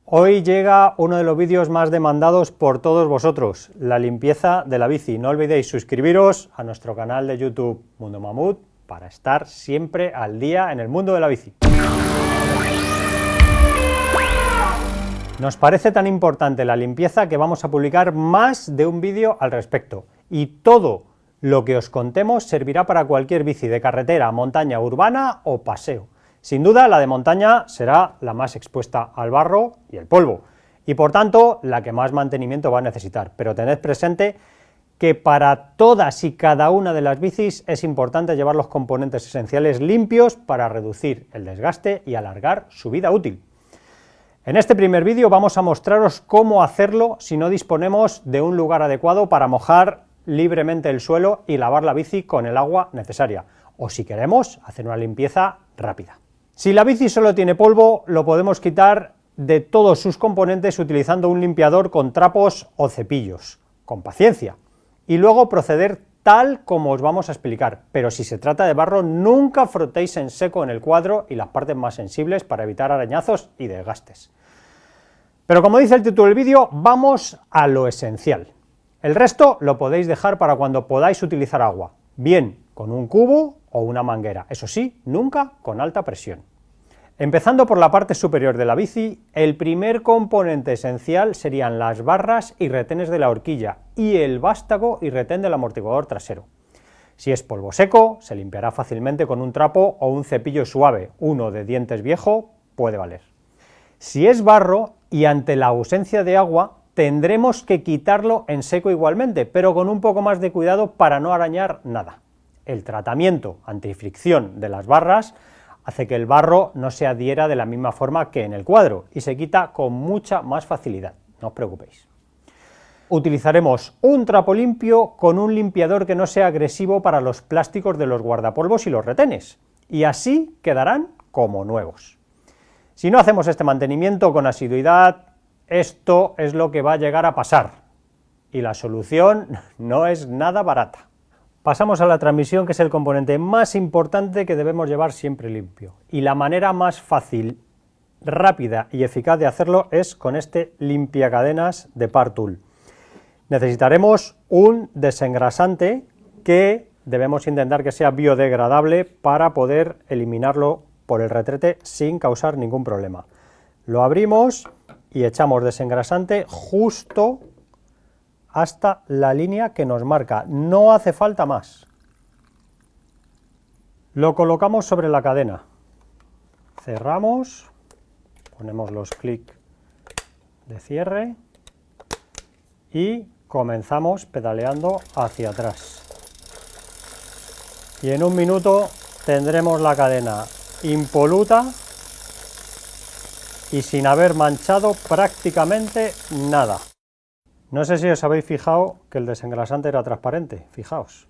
Hoy llega uno de los vídeos más demandados por todos vosotros, la limpieza de la bici. No olvidéis suscribiros a nuestro canal de YouTube Mundo Mamut para estar siempre al día en el mundo de la bici. Nos parece tan importante la limpieza que vamos a publicar más de un vídeo al respecto, y todo lo que os contemos servirá para cualquier bici de carretera, montaña, urbana o paseo. Sin duda, la de montaña será la más expuesta al barro y el polvo, y por tanto la que más mantenimiento va a necesitar, pero tened presente que para todas y cada una de las bicis es importante llevar los componentes esenciales limpios para reducir el desgaste y alargar su vida útil. En este primer vídeo vamos a mostraros cómo hacerlo si no disponemos de un lugar adecuado para mojar libremente el suelo y lavar la bici con el agua necesaria, o si queremos hacer una limpieza rápida. Si la bici solo tiene polvo, lo podemos quitar de todos sus componentes utilizando un limpiador con trapos o cepillos, con paciencia, y luego proceder tal como os vamos a explicar, pero si se trata de barro, nunca frotéis en seco en el cuadro y las partes más sensibles para evitar arañazos y desgastes. Pero como dice el título del vídeo, vamos a lo esencial. El resto lo podéis dejar para cuando podáis utilizar agua, bien con un cubo o una manguera, eso sí, nunca con alta presión. Empezando por la parte superior de la bici, el primer componente esencial serían las barras y retenes de la horquilla y el vástago y retén del amortiguador trasero. Si es polvo seco, se limpiará fácilmente con un trapo o un cepillo suave, uno de dientes viejo puede valer. Si es barro y ante la ausencia de agua, tendremos que quitarlo en seco igualmente, pero con un poco más de cuidado para no arañar nada. El tratamiento antifricción de las barras hace que el barro no se adhiera de la misma forma que en el cuadro y se quita con mucha más facilidad, no os preocupéis. Utilizaremos un trapo limpio con un limpiador que no sea agresivo para los plásticos de los guardapolvos y los retenes, y así quedarán como nuevos. Si no hacemos este mantenimiento con asiduidad, esto es lo que va a llegar a pasar, y la solución no es nada barata. Pasamos a la transmisión, que es el componente más importante que debemos llevar siempre limpio, y la manera más fácil, rápida y eficaz de hacerlo es con este limpiacadenas de Part Tool. Necesitaremos un desengrasante que debemos intentar que sea biodegradable para poder eliminarlo por el retrete sin causar ningún problema. Lo abrimos y echamos desengrasante justo hasta la línea que nos marca, no hace falta más. Lo colocamos sobre la cadena, cerramos, ponemos los clics de cierre y comenzamos pedaleando hacia atrás. Y en un minuto tendremos la cadena impoluta y sin haber manchado prácticamente nada. No sé si os habéis fijado que el desengrasante era transparente, fijaos.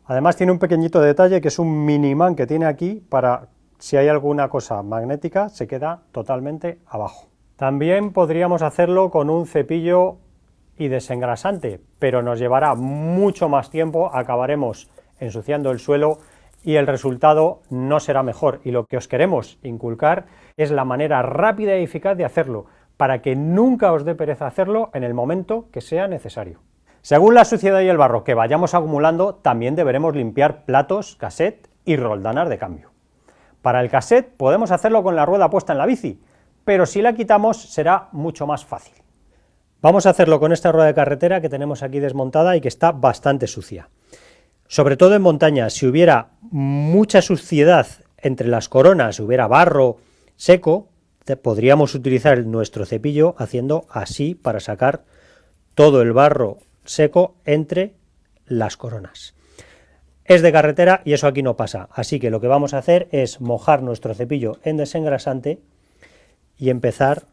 Además tiene un pequeñito detalle que es un mini imán que tiene aquí para si hay alguna cosa magnética se queda totalmente abajo. También podríamos hacerlo con un cepillo y desengrasante, pero nos llevará mucho más tiempo, acabaremos ensuciando el suelo y el resultado no será mejor, y lo que os queremos inculcar es la manera rápida y eficaz de hacerlo, para que nunca os dé pereza hacerlo en el momento que sea necesario. Según la suciedad y el barro que vayamos acumulando, también deberemos limpiar platos, cassette y roldanas de cambio. Para el cassette podemos hacerlo con la rueda puesta en la bici, pero si la quitamos será mucho más fácil. Vamos a hacerlo con esta rueda de carretera que tenemos aquí desmontada y que está bastante sucia. Sobre todo en montaña, si hubiera mucha suciedad entre las coronas, si hubiera barro seco, podríamos utilizar nuestro cepillo haciendo así para sacar todo el barro seco entre las coronas. Es de carretera y eso aquí no pasa, así que lo que vamos a hacer es mojar nuestro cepillo en desengrasante y empezar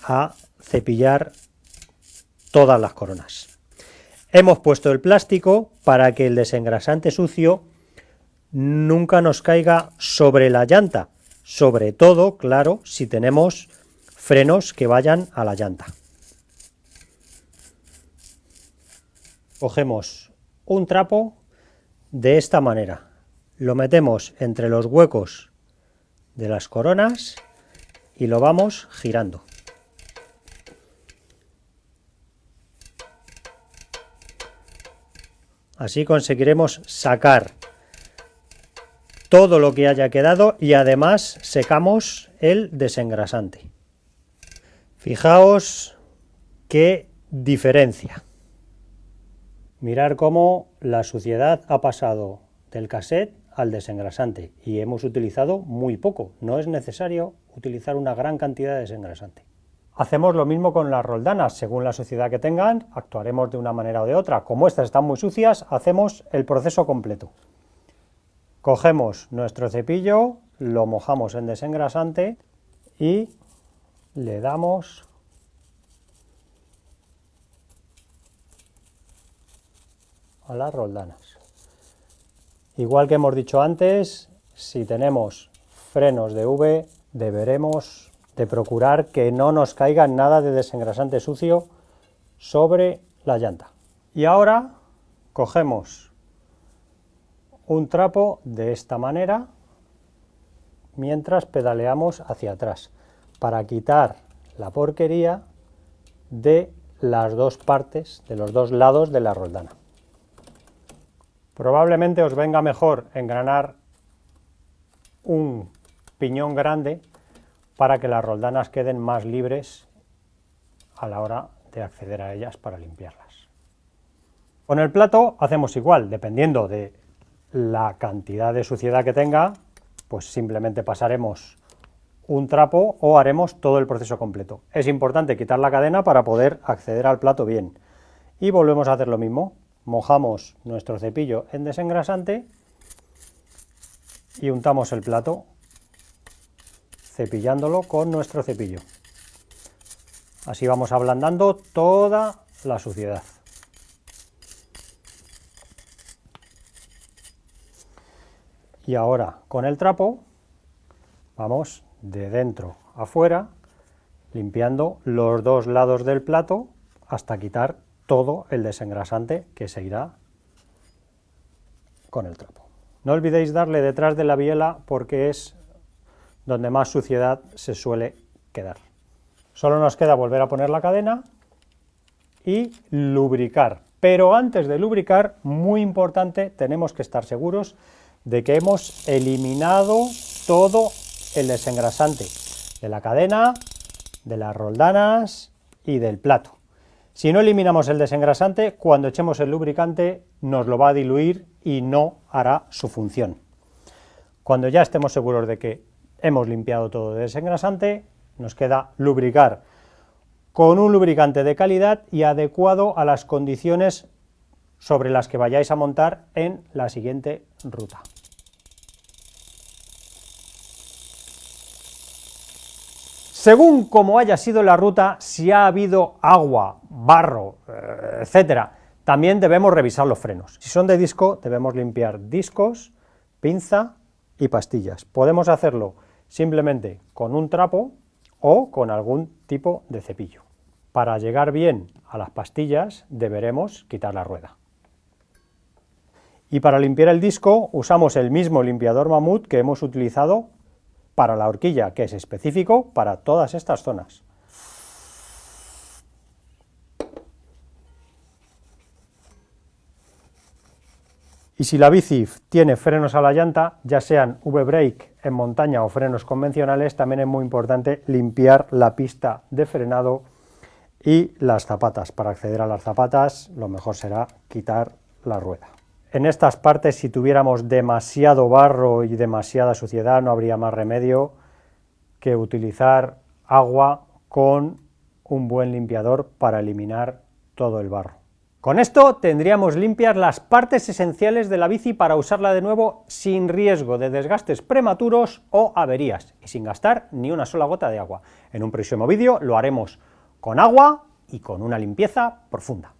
a cepillar todas las coronas. Hemos puesto el plástico para que el desengrasante sucio nunca nos caiga sobre la llanta, sobre todo, claro, si tenemos frenos que vayan a la llanta. Cogemos un trapo de esta manera, lo metemos entre los huecos de las coronas y lo vamos girando. Así conseguiremos sacar todo lo que haya quedado y además secamos el desengrasante. Fijaos qué diferencia. Mirar cómo la suciedad ha pasado del cassette al desengrasante y hemos utilizado muy poco. No es necesario utilizar una gran cantidad de desengrasante. Hacemos lo mismo con las roldanas. Según la suciedad que tengan, actuaremos de una manera o de otra. Como estas están muy sucias, hacemos el proceso completo. Cogemos nuestro cepillo, lo mojamos en desengrasante y le damos a las roldanas. Igual que hemos dicho antes, si tenemos frenos de V, deberemos de procurar que no nos caiga nada de desengrasante sucio sobre la llanta. Y ahora cogemos un trapo de esta manera mientras pedaleamos hacia atrás para quitar la porquería de las dos partes, de los dos lados de la roldana. Probablemente os venga mejor engranar un piñón grande para que las roldanas queden más libres a la hora de acceder a ellas para limpiarlas. Con el plato hacemos igual, dependiendo de la cantidad de suciedad que tenga, pues simplemente pasaremos un trapo o haremos todo el proceso completo. Es importante quitar la cadena para poder acceder al plato bien. Y volvemos a hacer lo mismo. Mojamos nuestro cepillo en desengrasante y untamos el plato cepillándolo con nuestro cepillo. Así vamos ablandando toda la suciedad. Y ahora con el trapo vamos de dentro a fuera limpiando los dos lados del plato hasta quitar todo el desengrasante que se irá con el trapo. No olvidéis darle detrás de la biela porque es donde más suciedad se suele quedar. Solo nos queda volver a poner la cadena y lubricar. Pero antes de lubricar, muy importante, tenemos que estar seguros de que hemos eliminado todo el desengrasante de la cadena, de las roldanas y del plato. Si no eliminamos el desengrasante, cuando echemos el lubricante nos lo va a diluir y no hará su función. Cuando ya estemos seguros de que hemos limpiado todo de desengrasante, nos queda lubricar con un lubricante de calidad y adecuado a las condiciones sobre las que vayáis a montar en la siguiente ruta. Según como haya sido la ruta, si ha habido agua, barro, etcétera, también debemos revisar los frenos. Si son de disco, debemos limpiar discos, pinza y pastillas. Podemos hacerlo simplemente con un trapo o con algún tipo de cepillo. Para llegar bien a las pastillas, deberemos quitar la rueda. Y para limpiar el disco, usamos el mismo limpiador Mamut que hemos utilizado para la horquilla, que es específico para todas estas zonas. Y si la bici tiene frenos a la llanta, ya sean V-brake en montaña o frenos convencionales, también es muy importante limpiar la pista de frenado y las zapatas. Para acceder a las zapatas, lo mejor será quitar la rueda. En estas partes, si tuviéramos demasiado barro y demasiada suciedad, no habría más remedio que utilizar agua con un buen limpiador para eliminar todo el barro. Con esto tendríamos limpias las partes esenciales de la bici para usarla de nuevo sin riesgo de desgastes prematuros o averías y sin gastar ni una sola gota de agua. En un próximo vídeo lo haremos con agua y con una limpieza profunda.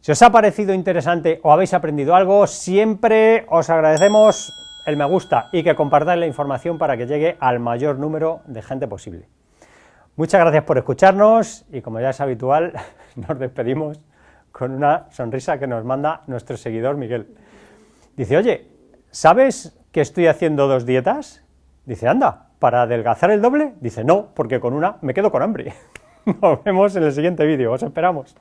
Si os ha parecido interesante o habéis aprendido algo, siempre os agradecemos el me gusta y que compartáis la información para que llegue al mayor número de gente posible. Muchas gracias por escucharnos y, como ya es habitual, nos despedimos con una sonrisa que nos manda nuestro seguidor Miguel. Dice: oye, ¿sabes que estoy haciendo 2 dietas? Dice: anda, para adelgazar el doble? Dice, no, porque con una me quedo con hambre. Nos vemos en el siguiente vídeo, os esperamos.